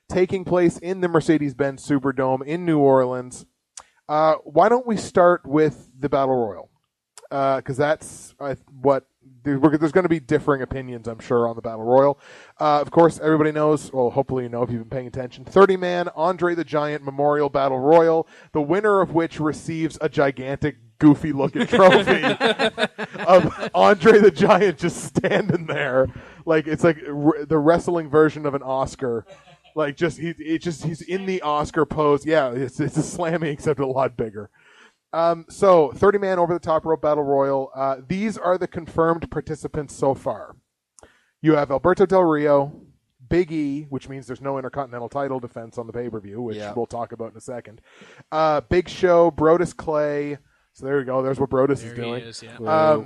taking place in the Mercedes-Benz Superdome in New Orleans. Why don't we start with the Battle Royal? Because that's what there's going to be differing opinions, I'm sure, on the Battle Royal. Of course, everybody knows, well, hopefully you know if you've been paying attention, 30-man Andre the Giant Memorial Battle Royal, the winner of which receives a gigantic, goofy-looking trophy of Andre the Giant just standing there. Like, it's like the wrestling version of an Oscar. Like, he's in the Oscar pose. Yeah, it's a Slammy, except a lot bigger. So 30-man over the top rope battle royal. These are the confirmed participants so far. You have Alberto Del Rio, Big E, which means there's no Intercontinental title defense on the pay-per-view, which we'll talk about in a second. Big Show, Brodus Clay. So there you go. There's what Brodus is doing. He is, yeah.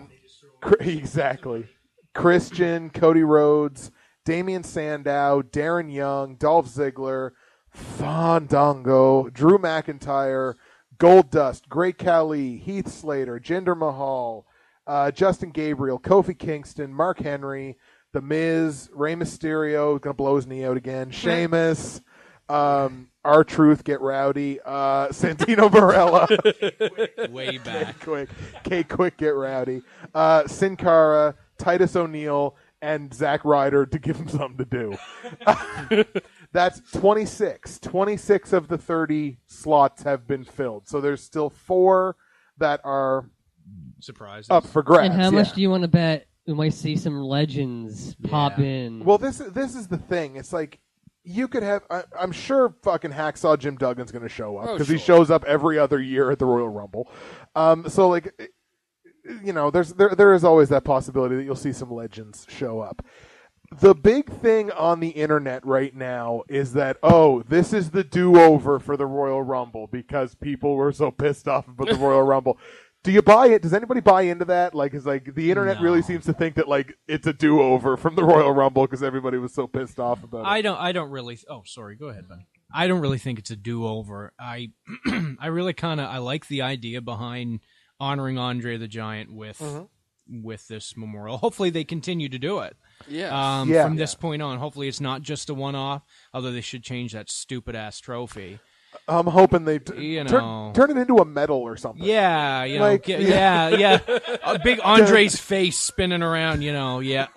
Exactly. Christian, Cody Rhodes, Damian Sandow, Darren Young, Dolph Ziggler, Fandango, Drew McIntyre, Goldust, Great Khali, Heath Slater, Jinder Mahal, Justin Gabriel, Kofi Kingston, Mark Henry, The Miz, Rey Mysterio, going to blow his knee out again, Sheamus, R-Truth, Get Rowdy, Santino Marella. Way back. Quick, Get Rowdy. Sin Cara, Titus O'Neil, and Zack Ryder to give him something to do. That's 26. 26 of the 30 slots have been filled. So there's still 4 that are surprises up for grabs. And how much do you want to bet we might see some legends pop in? Well, this is the thing. It's like you could have. I'm sure fucking Hacksaw Jim Duggan's going to show up because he shows up every other year at the Royal Rumble. So like, you know, there is always that possibility that you'll see some legends show up. The big thing on the internet right now is that, this is the do-over for the Royal Rumble because people were so pissed off about the Royal Rumble. Do you buy it? Does anybody buy into that? Like, it's like the internet really seems to think that like it's a do-over from the Royal Rumble because everybody was so pissed off about it. I don't really. Oh, sorry. Go ahead, Ben. I don't really think it's a do-over. I really I like the idea behind honoring Andre the Giant with this memorial. Hopefully they continue to do it. From this point on, hopefully it's not just a one-off, although they should change that stupid-ass trophy. I'm hoping they turn it into a medal or something. Yeah, a big Andre's face spinning around, Yes,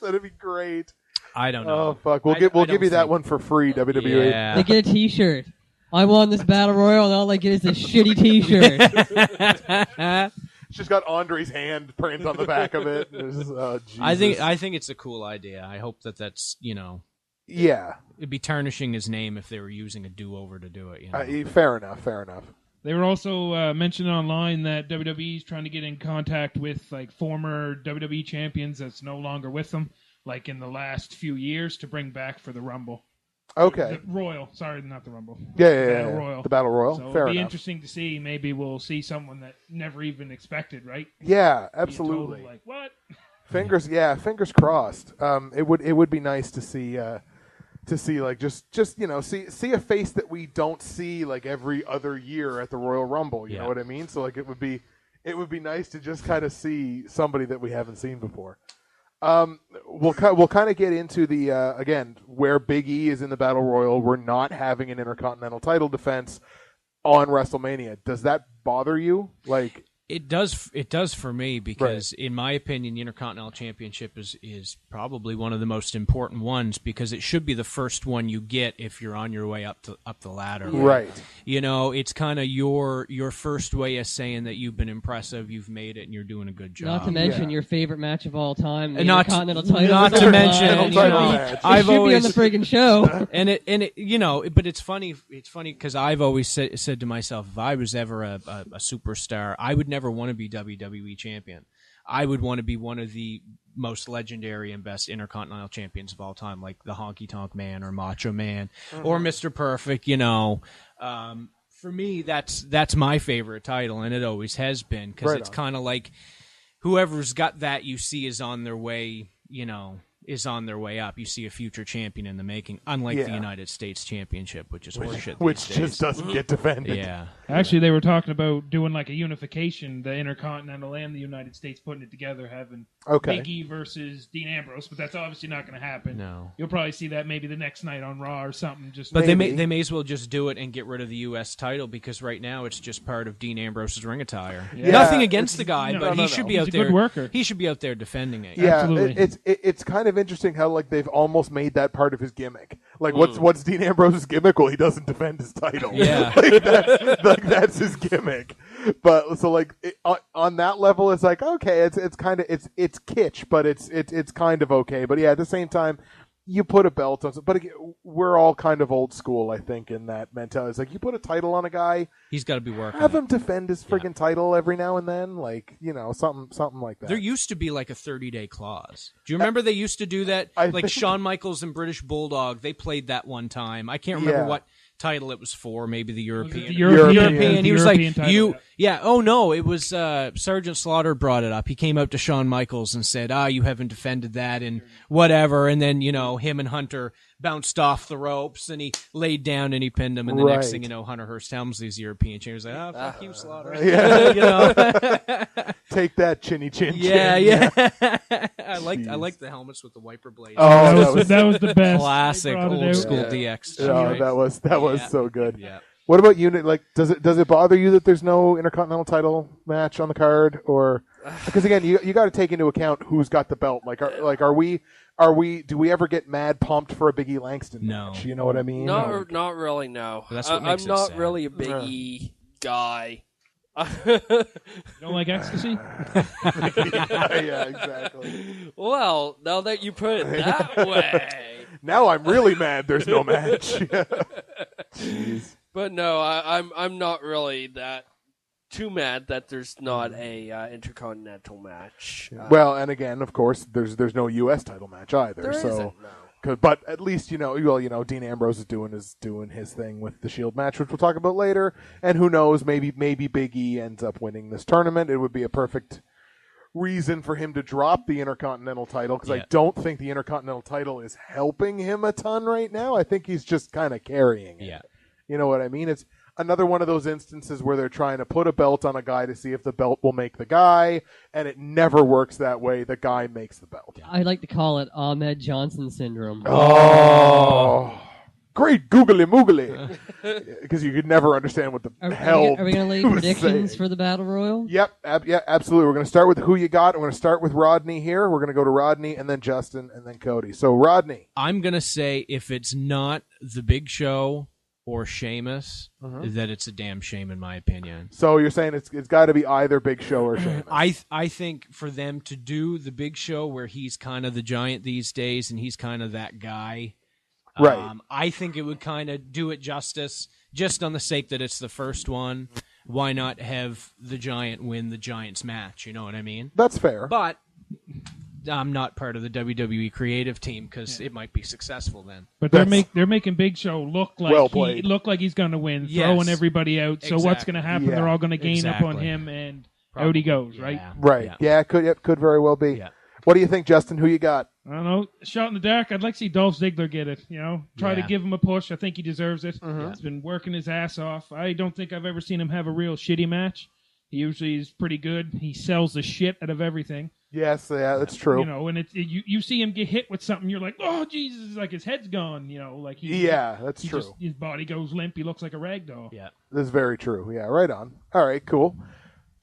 that'd be great. I don't know. Oh, fuck. We'll give you that one for free, WWE. Yeah. They get a T-shirt. I won this battle royal, and all I get is a shitty T-shirt. It's just got Andre's hand print on the back of it. I think it's a cool idea. I hope that's it'd be tarnishing his name if they were using a do-over to do it. Fair enough. They were also mentioning online that WWE is trying to get in contact with like former WWE champions that's no longer with them, like in the last few years, to bring back for the Rumble. Okay. The Royal. Sorry, not the Rumble. Yeah. Royal. The Battle Royal. So Fair it'll be enough. interesting to see. Maybe we'll see someone that never even expected, right? Yeah, absolutely. Like, what? Fingers crossed. It would be nice to see like just see a face that we don't see like every other year at the Royal Rumble. You know what I mean? So like it would be nice to just kind of see somebody that we haven't seen before. We'll kind of get into the again where Big E is in the Battle Royal. We're not having an Intercontinental title defense on WrestleMania. Does that bother you? Like It does for me because, in my opinion, the Intercontinental Championship is probably one of the most important ones because it should be the first one you get if you're on your way up the ladder. Right. It's kind of your first way of saying that you've been impressive, you've made it, and you're doing a good job. Not to mention your favorite match of all time, the not Intercontinental title. Not to mention, I've always be on the friggin' show. And it, but it's funny. It's funny because I've always said to myself, if I was ever a superstar, I would never want to be WWE champion. I would want to be one of the most legendary and best Intercontinental champions of all time, like the Honky Tonk Man or Macho Man or Mr. Perfect. For me, that's my favorite title, and it always has been because it's kind of like whoever's got that you see is on their way. Is on their way up. You see a future champion in the making, unlike the United States Championship, which is horseshit. Which just doesn't get defended. Yeah. Actually, they were talking about doing like a unification, the Intercontinental and the United States, putting it together, having Okay. Big E versus Dean Ambrose, but that's obviously not going to happen. No. You'll probably see that maybe the next night on Raw or something. But Maybe. they may as well just do it and get rid of the U.S. title because right now it's just part of Dean Ambrose's ring attire. Yeah. Nothing against the guy, No, but no, he should be He's out a there. good worker. He should be out there defending it. Yeah, Absolutely. it's kind of interesting how like they've almost made that part of his gimmick. Like, what's Dean Ambrose's gimmick? Well, he doesn't defend his title. Yeah. that's his gimmick. But so like on that level, it's like okay, it's kind of it's kitsch, but it's kind of okay. But yeah, at the same time, you put a belt on. But again, we're all kind of old school, I think, in that mentality. It's like you put a title on a guy, He's got to be working. have him defend his friggin' title every now and then, like something like that. There used to be like a 30-day clause. Do you remember they used to do that? I Like think- Shawn Michaels and British Bulldog, they played that one time. I can't remember Yeah. what title it was for, maybe the European. The European. He The was European like, title, yeah. Oh no, it was Sergeant Slaughter brought it up. He came out to Shawn Michaels and said, you haven't defended that and whatever. And then, him and Hunter bounced off the ropes and he laid down and he pinned him. And the next Right. thing you know, Hunter Hearst Helmsley's European champion. He was like, fuck you, Slaughter. Yeah. Take that, chinny chin. Yeah. I liked the helmets with the wiper blades. Oh, that was the best. Classic They brought it old out. school Yeah. DX. Oh, right? that was Yeah. so good. Yeah. What about you? Like, does it bother you that there's no Intercontinental title match on the card, or because again, you got to take into account who's got the belt. Do we ever get mad pumped for a Big E Langston No. match? You know what I mean? Not really, no. That's what I'm makes it not sad. really a Big E guy. You don't like ecstasy? yeah, exactly. Well, now that you put it that way. Now I'm really mad. There's no match. Jeez. But no, I'm not really that too mad that there's not a intercontinental match. Well, and again, of course, there's no U.S. title match either. There so. isn't, no. But at least Dean Ambrose is doing his thing with the Shield match, which we'll talk about later. And who knows, maybe Big E ends up winning this tournament. It would be a perfect reason for him to drop the Intercontinental title because I don't think the Intercontinental title is helping him a ton right now. I think he's just kind of carrying it. Yeah. You know what I mean? It's another one of those instances where they're trying to put a belt on a guy to see if the belt will make the guy, and it never works that way. The guy makes the belt. I like to call it Ahmed Johnson syndrome. Oh, great googly moogly. Because you could never understand what the hell. Are we going to lay he was predictions saying. for the Battle Royal? Yep, absolutely. We're going to start with who you got. We're going to start with Rodney here. We're going to go to Rodney and then Justin and then Cody. So, Rodney. I'm going to say if it's not The Big Show or Sheamus, that it's a damn shame in my opinion. So, you're saying it's got to be either Big Show or Sheamus. I think for them to do The Big Show where he's kind of the giant these days and he's kind of that guy, Right. I think it would kind of do it justice just on the sake that it's the first one. Why not have the giant win the Giants match? You know what I mean? That's fair. But I'm not part of the WWE creative team because it might be successful then. But they're making Big Show look Well played. like he's going to win, Yes. throwing everybody out. So what's Exactly. going to happen? Yeah. They're all going to gain up on Exactly. him, and out he goes, right? Right. Yeah, it could very well be. Yeah. What do you think, Justin? Who you got? I don't know. Shot in the dark. I'd like to see Dolph Ziggler get it. Try to Yeah. give him a push. I think he deserves it. Mm-hmm. He's been working his ass off. I don't think I've ever seen him have a real shitty match. He usually is pretty good. He sells the shit out of everything. Yes, yeah, that's true. And you see him get hit with something, you're like, oh Jesus, like his head's gone. Like That's he true. just, his body goes limp. He looks like a rag doll. Yeah. That's very true. Yeah, right on. All right, cool.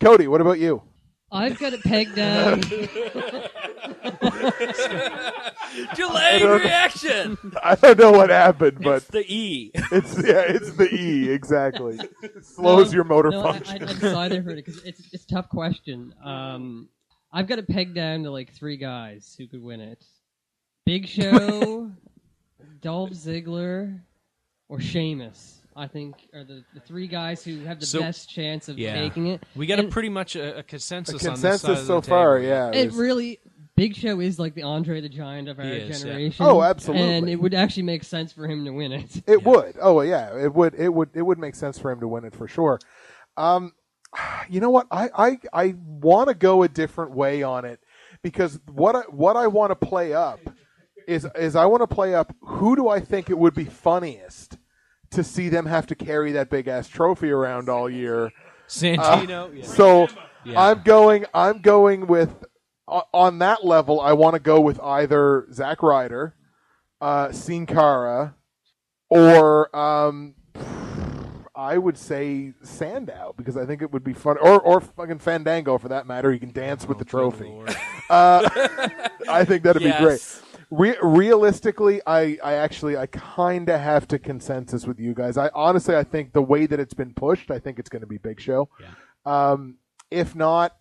Cody, what about you? I've got it pegged down. Delayed reaction. I don't know what happened, but It's the E. it's the E exactly. It slows your motor function. I decided for it because it's a tough question. I've got it pegged down to like three guys who could win it: Big Show, Dolph Ziggler, or Sheamus. I think are the three guys who have the best chance of taking it. We got pretty much a consensus on this Consensus side of so the far, table. yeah. It really, Big Show is like the Andre the Giant of our He is, yeah. generation. Oh, absolutely. And it would actually make sense for him to win it. It would. Oh, yeah. It would make sense for him to win it for sure. You know what? I want to go a different way on it because what I want to play up is I want to play up who do I think it would be funniest to see them have to carry that big ass trophy around all year. Santino. So Yeah. I'm going with on that level, I want to go with either Zack Ryder, Sin Cara, or I would say Sandow, because I think it would be fun, or fucking Fandango for that matter. He can dance with the trophy. I think that'd be great. Realistically, I kind of have to consensus with you guys. I think the way that it's been pushed, I think it's going to be Big Show. Yeah. If not,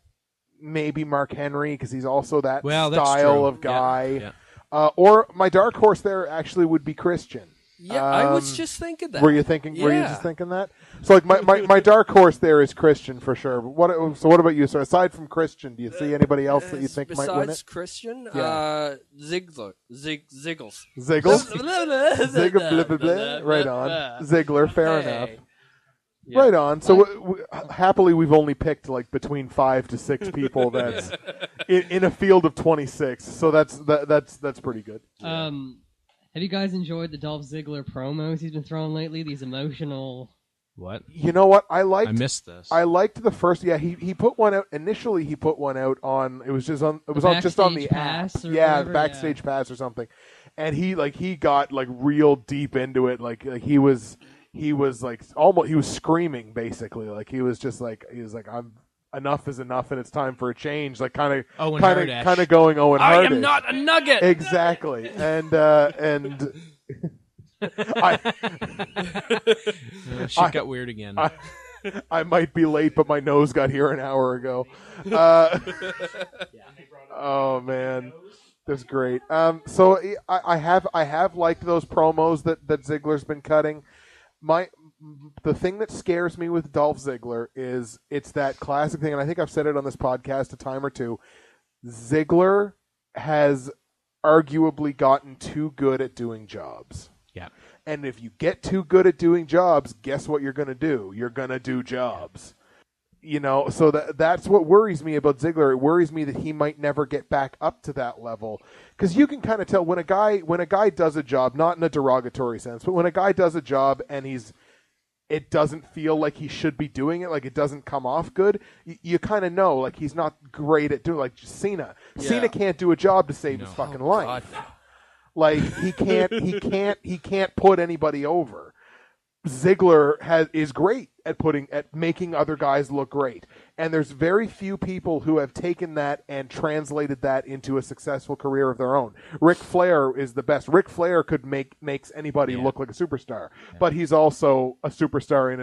maybe Mark Henry, because he's also that that's style true. of guy. Yeah. Or my dark horse there actually would be Christian. Yeah, I was just thinking that. Were you thinking? Yeah. Were you just thinking that? So like my dark horse there is Christian for sure. But what about you? So aside from Christian, do you see anybody else that you think might win it? Besides Christian, Ziggler, Ziggles. Ziggles. Ziggler, blah, blah, blah. Right on. Ziggler, fair enough. Yeah. Right on. So happily, we've only picked like between 5 to 6 people. That's in a field of 26. So that's pretty good. Have you guys enjoyed the Dolph Ziggler promos he's been throwing lately? These emotional. What? You know what? I missed this. I liked the first. Yeah, he put one out initially. He put one out on. It was just on. It was on just on the app. Yeah, backstage pass or something. And he got like real deep into it. Like he was like almost he was screaming basically. Like he was like I'm. Enough is enough, and it's time for a change. Like kind of going Owen Hart. I am not a nugget. Exactly, and shit got weird again. I might be late, but my nose got here an hour ago. Oh man, that's great. So I have liked those promos that Ziggler's been cutting. The thing that scares me with Dolph Ziggler is it's that classic thing, and I think I've said it on this podcast a time or two. Ziggler has arguably gotten too good at doing jobs. Yeah. And if you get too good at doing jobs, guess what you're going to do? You're going to do jobs. You know, so that's what worries me about Ziggler. It worries me that he might never get back up to that level, because you can kind of tell when a guy does a job, not in a derogatory sense, but when a guy does a job and it doesn't feel like he should be doing it, like it doesn't come off good, you kind of know like he's not great at doing, like Cena. Yeah. Cena can't do a job to save his fucking life. God. Like he can't put anybody over. Ziggler is great at making other guys look great, and there's very few people who have taken that and translated that into a successful career of their own. Ric Flair is the best. Ric Flair could makes anybody look like a superstar, but he's also a superstar in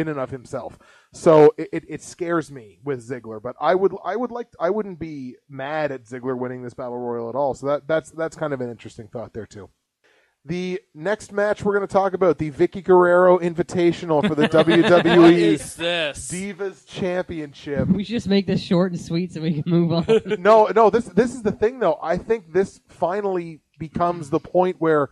and of himself. So it scares me with Ziggler, but I wouldn't be mad at Ziggler winning this battle royal at all. So that's kind of an interesting thought there too. The next match we're going to talk about, the Vickie Guerrero Invitational for the WWE What is this? Divas Championship. We should just make this short and sweet so we can move on. No, this is the thing, though. I think this finally becomes the point where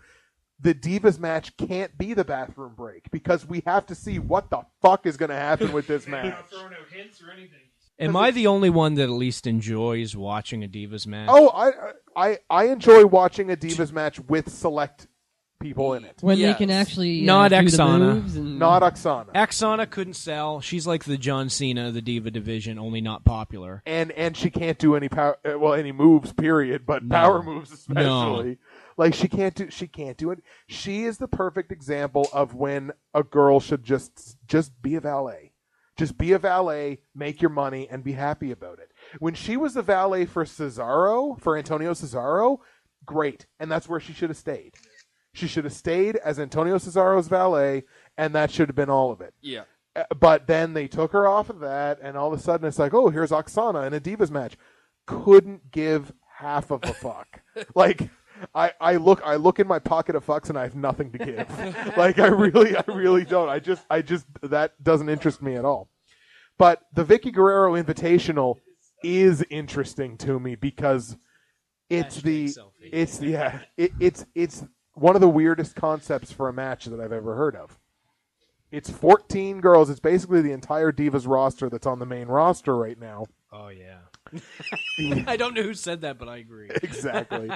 the Divas match can't be the bathroom break, because we have to see what the fuck is going to happen with this match. Not throwing out hints or anything. Am I the only one that at least enjoys watching a Divas match? Oh, I enjoy watching a Divas match with select people in it. When they can actually not do Oksana. the moves and... Not Oksana. Oksana couldn't sell. She's like the John Cena of the Diva division, only not popular. And she can't do any any moves, period, but power moves especially. No. Like she can't do it. She is the perfect example of when a girl should just be a valet. Just be a valet, make your money, and be happy about it. When she was the valet for Antonio Cesaro, great. And that's where she should have stayed. She should have stayed as Antonio Cesaro's valet, and that should have been all of it. Yeah. But then they took her off of that, and all of a sudden it's like, oh, here's Oksana in a Divas match. Couldn't give half of a fuck. Like, I look in my pocket of fucks and I have nothing to give. Like, I really don't. I just that doesn't interest me at all. But the Vickie Guerrero Invitational is interesting to me because it's one of the weirdest concepts for a match that I've ever heard of. It's 14 girls. It's basically the entire Divas roster that's on the main roster right now. Oh, yeah. I don't know who said that, but I agree. Exactly.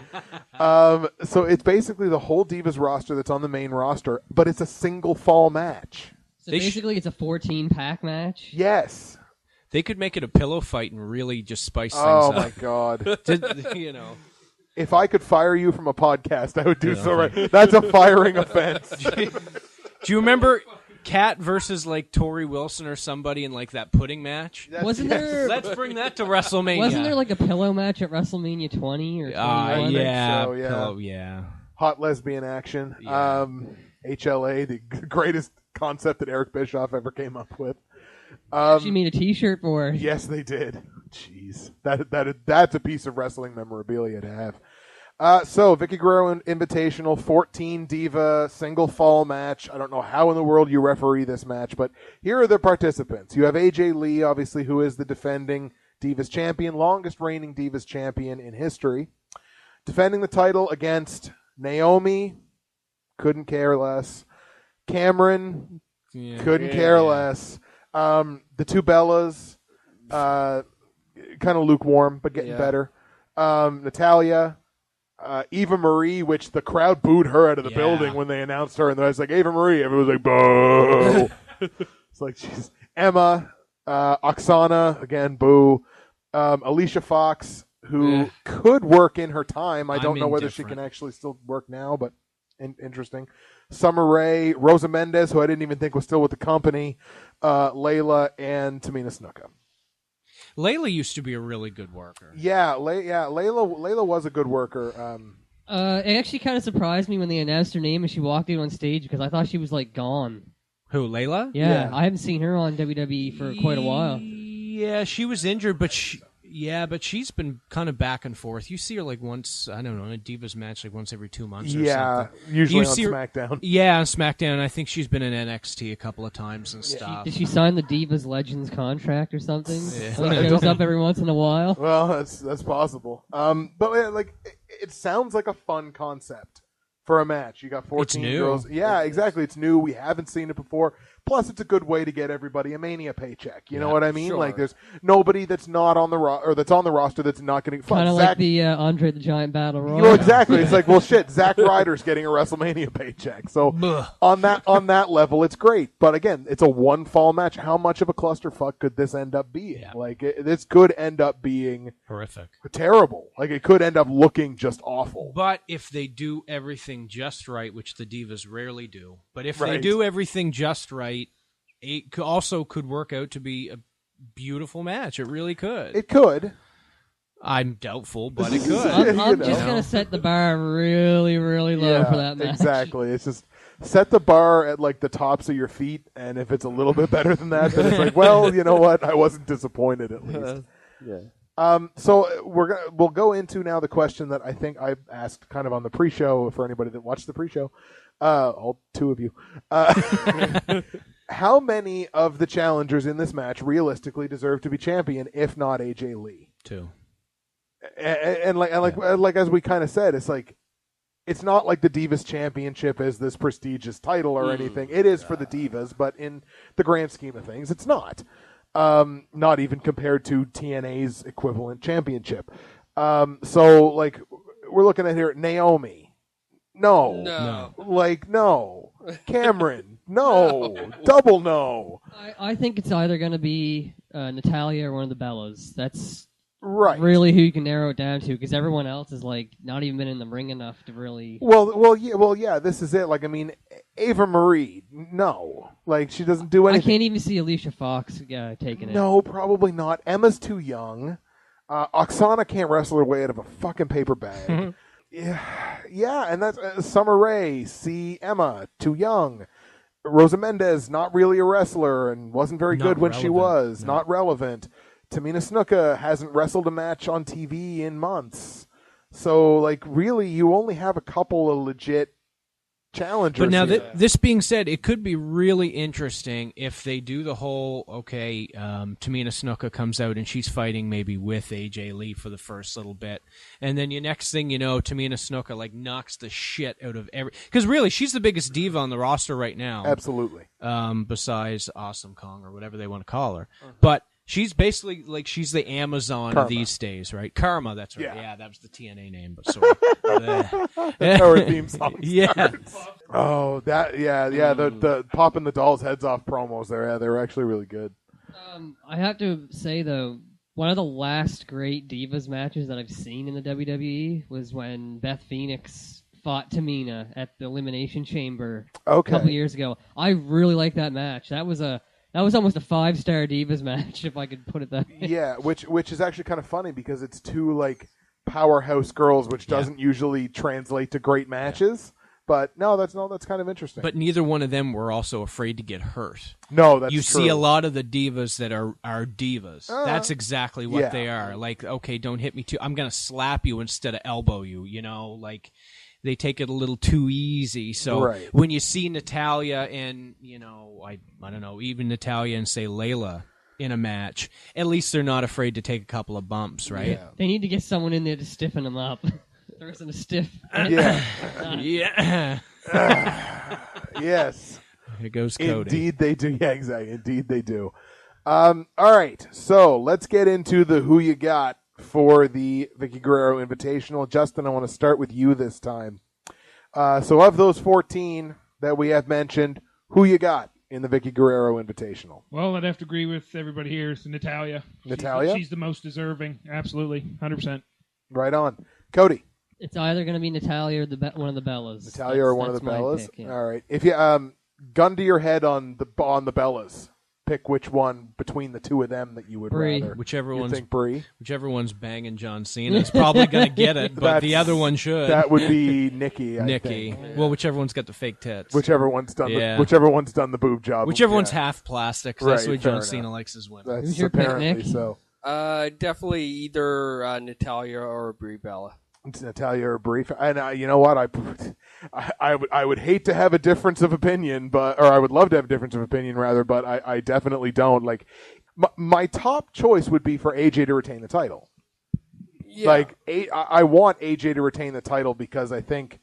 So it's basically the whole Divas roster that's on the main roster, but it's a single fall match. So basically it's a 14-pack match? Yes. They could make it a pillow fight and really just spice things Oh up. my God! You know. If I could fire you from a podcast, I would do so. Right, that's a firing offense. Do you remember Kat versus like Tori Wilson or somebody in like that pudding match? Wasn't there? Let's bring that to WrestleMania. Wasn't there like a pillow match at WrestleMania 20 or 21? Yeah, so, yeah. pillow, yeah. Hot lesbian action. Yeah. HLA, the greatest concept that Eric Bischoff ever came up with. She made a T-shirt for it. Yes, they did. Jeez, that's a piece of wrestling memorabilia to have. So, Vickie Guerrero Invitational, 14 Diva single fall match. I don't know how in the world you referee this match, but here are the participants. You have AJ Lee, obviously, who is the defending Divas champion, longest reigning Divas champion in history. Defending the title against Naomi, couldn't care less. Cameron, couldn't care less. The two Bellas, kind of lukewarm, but getting better. Natalia, Eva Marie, which the crowd booed her out of the building when they announced her, and I was like, Eva Marie, everyone was like, boo. It's like, she's Emma, Oksana, again, boo. Alicia Fox, who could work in her time. I don't know whether she can actually still work now, but interesting. Summer Rae, Rosa Mendez, who I didn't even think was still with the company, Layla, and Tamina Snuka. Layla used to be a really good worker. Layla was a good worker. It actually kind of surprised me when they announced her name and she walked in on stage because I thought she was like gone. Who, Layla? Yeah, I haven't seen her on WWE for quite a while. Yeah, she was injured, but she's been kind of back and forth. You see her like once, I don't know, in a Divas match like once every 2 months or something. Usually on her, SmackDown. Yeah, on SmackDown. I think she's been in NXT a couple of times and stuff. Did she sign the Divas Legends contract or something? Yeah. Like it shows up every once in a while. Well, that's possible. But like, it sounds like a fun concept for a match. You got 14 girls. Yeah, exactly. It's new. We haven't seen it before. Plus, it's a good way to get everybody a Mania paycheck. You know what I mean? Sure. Like, there's nobody that's not on the or that's on the roster that's not getting. Kind of like the Andre the Giant Battle Royal. Well, exactly. It's like, well, shit. Zack Ryder's getting a WrestleMania paycheck. So on that level, it's great. But again, it's a one fall match. How much of a clusterfuck could this end up being? Yeah. Like, this could end up being Horrific. terrible. Like, it could end up looking just awful. But if they do everything just right, which the Divas rarely do, but if they Right. do everything just right, it also could work out to be a beautiful match. It really could. It could. I'm doubtful, but it could. I'm just going to set the bar really, really low for that match. Exactly. It's just set the bar at like the tops of your feet, and if it's a little bit better than that, then it's like, well, you know what? I wasn't disappointed at least. So we'll go into now the question that I think I asked kind of on the pre-show for anybody that watched the pre-show. All two of you. How many of the challengers in this match realistically deserve to be champion, if not AJ Lee? 2. And like as we kind of said, it's like, it's not like the Divas Championship is this prestigious title or anything. It is for the Divas, but in the grand scheme of things, it's not. Not even compared to TNA's equivalent championship. So like, we're looking at here, Naomi. No. Like, no. Cameron. No. Double no. I think it's either going to be Natalia or one of the Bellas. That's right. Really who you can narrow it down to, because everyone else is like not even been in the ring enough to really. Well, yeah. This is it. Like, I mean, Ava Marie. No. Like, she doesn't do anything. I can't even see Alicia Fox taking it. No, probably not. Emma's too young. Oksana can't wrestle her way out of a fucking paper bag. Yeah, and that's Summer Rae. See Emma, too young. Rosa Mendez, not really a wrestler and wasn't very good when she was. No. Not relevant. Tamina Snuka hasn't wrestled a match on TV in months. So, like, really, you only have a couple of legit challengers. But now, this being said, it could be really interesting if they do the whole, Tamina Snuka comes out and she's fighting maybe with AJ Lee for the first little bit. And then next thing you know, Tamina Snuka, like, knocks the shit out of because really, she's the biggest diva on the roster right now. Absolutely. Besides Awesome Kong or whatever they want to call her. But she's basically like she's the Amazon of these days, right? Karma, that's right. Yeah, that was the TNA name, but sorry. That's how our theme song starts. Yeah. Oh, the popping the dolls' heads off promos there. Yeah, they were actually really good. I have to say, though, one of the last great Divas matches that I've seen in the WWE was when Beth Phoenix fought Tamina at the Elimination Chamber a couple years ago. I really like that match. That was almost a 5-star Divas match, if I could put it that way. Yeah, which is actually kind of funny because it's two like powerhouse girls, which doesn't usually translate to great matches. But that's kind of interesting. But neither one of them were also afraid to get hurt. No, that's you true. see a lot of the divas that are divas. That's exactly what they are. Like, okay, don't hit me too. I'm gonna slap you instead of elbow you. You know, like they take it a little too easy. So when you see Natalya and I don't know, even Natalya and say Layla in a match, at least they're not afraid to take a couple of bumps, right? Yeah. They need to get someone in there to stiffen them up. There isn't a stiff. Yeah. Yeah. Yes. Here goes Cody. Indeed they do. Yeah, exactly. Indeed they do. All right. So let's get into the who you got for the Vickie Guerrero Invitational. Justin, I want to start with you this time. So of those 14 that we have mentioned, who you got in the Vickie Guerrero Invitational? Well, I'd have to agree with everybody here. It's Natalya. She's the most deserving. Absolutely. 100%. Right on. Cody? It's either going to be Natalya or one of the Bellas. Natalya or one of the Bellas? Pick, yeah. All right. If you gun to your head on the Bellas, pick which one between the two of them that you would rather. Whichever one's banging John Cena is probably going to get it, but the other one should. That would be Nikki. I think. Well, whichever one's got the fake tits. Whichever one's done the boob job. Whichever one's half plastic. That's the way John Cena likes his women. Who's your pick, Nick? So. Definitely either Natalya or Brie Bella. Natalya or Brie, and you know what? I would hate to have a difference of opinion, or I would love to have a difference of opinion rather, but I definitely don't. Like, my top choice would be for AJ to retain the title. Yeah. Like, I want AJ to retain the title because I think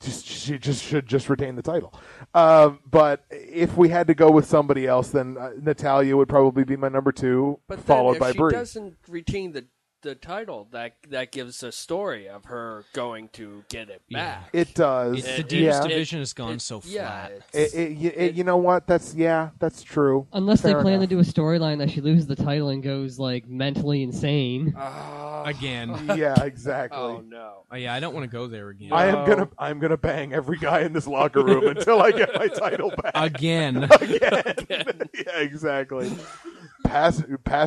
she should retain the title. But if we had to go with somebody else, then Natalya would probably be my number 2, followed by Brie. But if she doesn't retain the title, that gives a story of her going to get it back. It does. The Divas division has gone so flat. You know what? That's true. Unless they plan to do a storyline that she loses the title and goes like mentally insane. Again. Yeah, exactly. Oh no. Oh yeah, I don't want to go there again. I'm gonna bang every guy in this locker room until I get my title back. Again. Yeah, exactly. Pass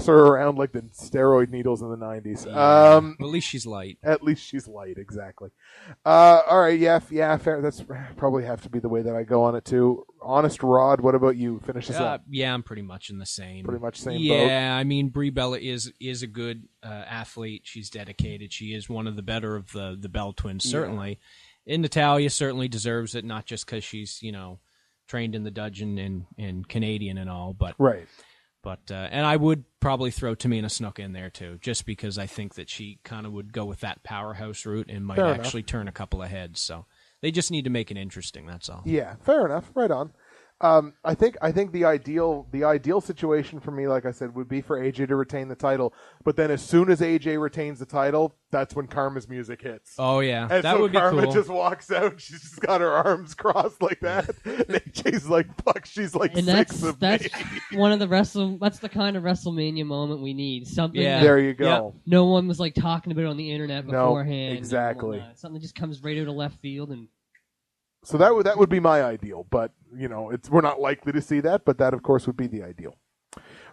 her around like the steroid needles in the 90s. At least she's light. At least she's light, exactly. All right, yeah, fair. That's probably have to be the way that I go on it too. Honest Rod, what about you? Finish this up. Yeah, I'm pretty much in the same. Pretty much same boat. Yeah, I mean, Brie Bella is a good athlete. She's dedicated. She is one of the better of the Bell twins, certainly. And Natalya certainly deserves it, not just because she's trained in the dungeon and Canadian and all, but right. But and I would probably throw Tamina Snuka in there too, just because I think that she kind of would go with that powerhouse route and might actually turn a couple of heads. So they just need to make it interesting. That's all. Yeah, fair enough. Right on. I think the ideal situation for me, like I said, would be for AJ to retain the title. But then as soon as AJ retains the title, that's when Karma's music hits. Oh yeah, and that would be cool. Karma just walks out. She's just got her arms crossed like that. And AJ's like, "Fuck!" She's like, and that's one of the That's the kind of WrestleMania moment we need. Something. Yeah. There you go. Yep. No one was like talking about it on the internet beforehand. No, exactly. Something just comes right out of left field and. So that would be my ideal, but we're not likely to see that. But that, of course, would be the ideal.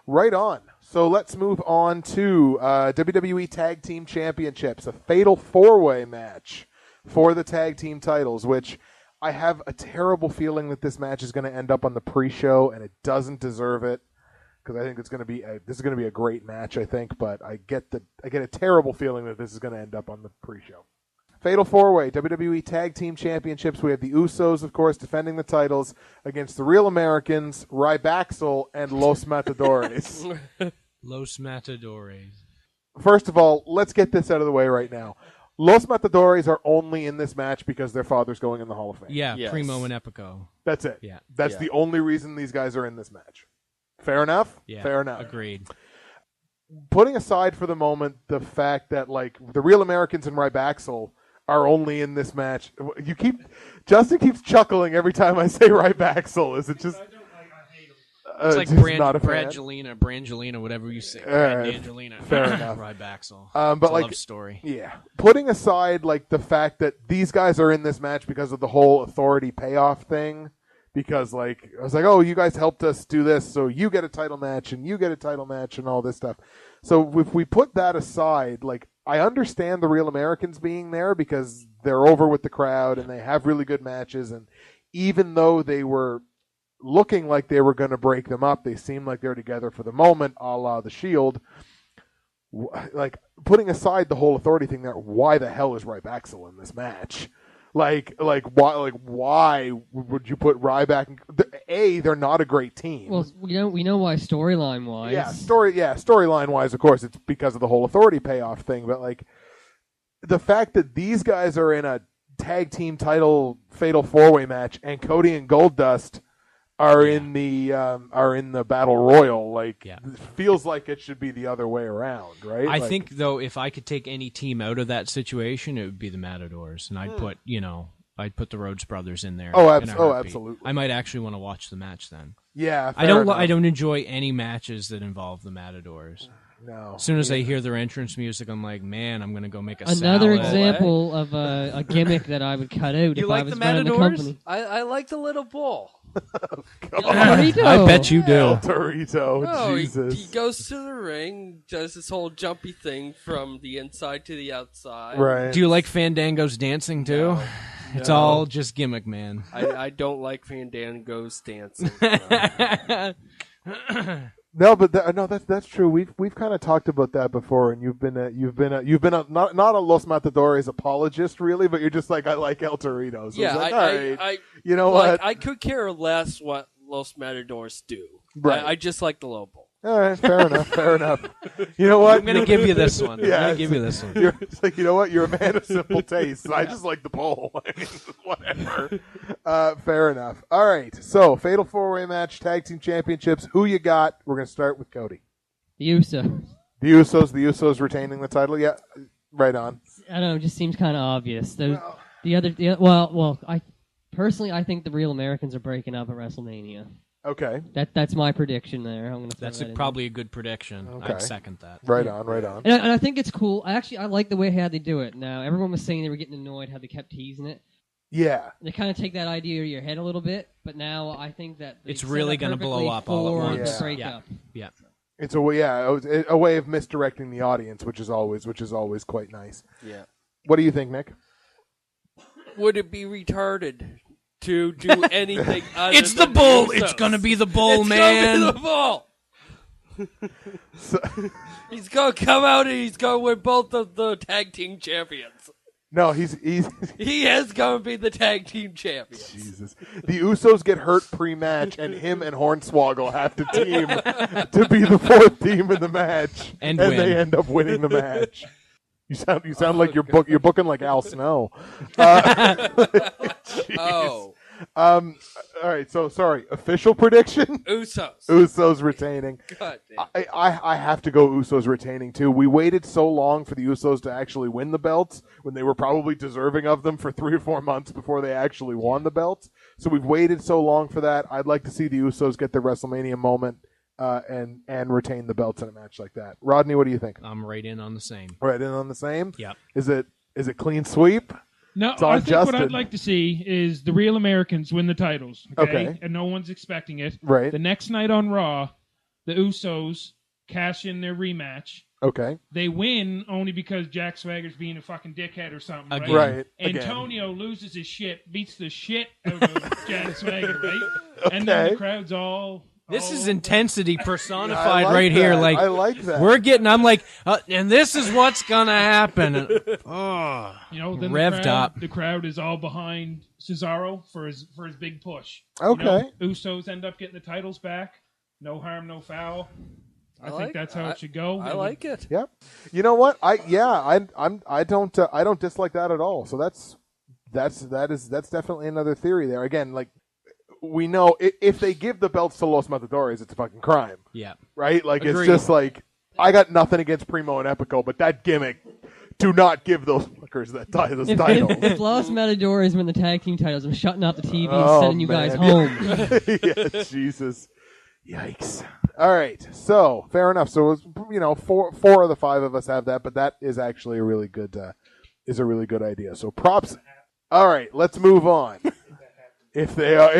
Right on. So let's move on to WWE Tag Team Championships, a fatal 4-way match for the tag team titles. Which I have a terrible feeling that this match is going to end up on the pre-show, and it doesn't deserve it because I think this is going to be a great match. I think, but I get a terrible feeling that this is going to end up on the pre-show. Fatal 4-way, WWE Tag Team Championships. We have the Usos, of course, defending the titles against the Real Americans, Rybaxel, and Los Matadores. Los Matadores. First of all, let's get this out of the way right now. Los Matadores are only in this match because their father's going in the Hall of Fame. Yeah, yes. Primo and Epico. That's it. Yeah. That's the only reason these guys are in this match. Fair enough? Yeah, fair enough. Agreed. Putting aside for the moment the fact that the Real Americans and Rybaxel are only in this match. Justin keeps chuckling every time I say Rybaxel. Is it just? I hate It's like just not a fan. Brangelina, whatever you say. right. Brangelina. Fair enough. Rybaxel. But It's a like, love story. yeah, putting aside like the fact that these guys are in this match because of the whole authority payoff thing, because like I was like, oh, you guys helped us do this, so you get a title match and you get a title match and all this stuff. So if we put that aside, like I understand the Real Americans being there because they're over with the crowd and they have really good matches, and even though they were looking like they were going to break them up, they seemed like they're together for the moment, a la the Shield. Like, putting aside the whole authority thing there, why the hell is Rybaxel in this match? Like why would you put Ryback? They're not a great team. Well, we know why storyline wise. Storyline wise, of course, it's because of the whole authority payoff thing. But like, the fact that these guys are in a tag team title fatal 4-way match and Cody and Goldust are in the battle royal, like it feels like it should be the other way around, right? I think though, if I could take any team out of that situation, it would be the Matadors, and I'd put the Rhodes Brothers in there. Absolutely. I might actually want to watch the match then. Yeah, I don't enjoy any matches that involve the Matadors. No. As soon as I hear their entrance music, I'm like, man, I'm going to go make a Another salad. example of a gimmick that I would cut out if I was running the company. I like the little bull. Torito. I bet you do. El Torito, No, Jesus. he goes to the ring, does this whole jumpy thing from the inside to the outside. Right. Do you like Fandango's dancing too? It's all just gimmick, man. I don't like Fandango's dancing. No, but that's true. We've kind of talked about that before, and you've been not a Los Matadores apologist really, but you're just like, I like El Torito. So Yeah, like, I- all right, I- you know like, what? I could care less what Los Matadors do. Right. I just like the lobo. All right, fair enough, fair enough. You know what? I'm going to give you this one. Yeah, I'm going to give you this one. It's like, you know what? You're a man of simple tastes. I just like the bowl. I mean, whatever. Fair enough. All right. So, Fatal 4-Way match, Tag Team Championships. Who you got? We're going to start with Cody. The Usos. The Usos retaining the title. Yeah, right on. I don't know. It just seems kind of obvious. Well- I personally think the Real Americans are breaking up at WrestleMania. Okay. That's my prediction there. I'm gonna throw That's that in. probably a good prediction. Okay. I'd second that. Right on, right on. And I think it's cool. I like the way how they do it. Now, everyone was saying they were getting annoyed how they kept teasing it. Yeah. They kind of take that idea to your head a little bit, but now I think that It's really going to blow up all at once. The breakup. Yeah. It's a way of misdirecting the audience, which is always quite nice. Yeah. What do you think, Nick? Would it be retarded to do anything other It's the than bull. Usos? It's going to be the bull, It's man. gonna be the bull. He's gonna come out and he's gonna win both of the tag team champions. No, he's He is gonna be the tag team champions. Jesus. The Usos get hurt pre-match, and him and Hornswoggle have to team to be the fourth team in the match, And they win. end up winning the match. You sound like you're booking like Al Snow. Oh, All right. So sorry. Official prediction: Usos. Usos retaining. God damn. I have to go Usos retaining too. We waited so long for the Usos to actually win the belts when they were probably deserving of them for 3 or 4 months before they actually won the belts. So we've waited so long for that. I'd like to see the Usos get their WrestleMania moment and retain the belts in a match like that. Rodney, what do you think? I'm right in on the same. Right in on the same? Yep. Is it clean sweep? No, It's on I think what Justin. I'd like to see is the Real Americans win the titles. Okay. And no one's expecting it. Right. The next night on Raw, the Usos cash in their rematch. Okay. They win only because Jack Swagger's being a fucking dickhead or something, right? Again. Right. Again. Antonio loses his shit, beats the shit out of Jack Swagger, right? And then Okay. the crowd's all... This all is over. intensity I personified like right here. that. Like I like that. I'm like, and this is what's gonna happen. Oh, You know, then revved up. the crowd is all behind Cesaro for his big push. Okay. You know, Usos end up getting the titles back. No harm, no foul. I like- think that's how it should go. I like it. Yep. You know what? I don't dislike that at all. So that's definitely another theory there. Again, like we know if they give the belts to Los Matadores, it's a fucking crime, yeah. right? Like Agreed. it's just like I got nothing against Primo and Epico, but that gimmick, do not give those fuckers those titles. If Los Matadores win the tag team titles, I'm shutting off the TV Oh, and sending you guys man. home. Yeah, Jesus. Yikes. All right. So fair enough. So it's, four of the five of us have that, but that is actually a really good idea. So props. All right. Let's move on. If that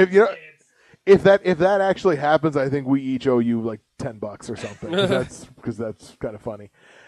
actually happens, I think we each owe you like $10 or something because that's kind of funny.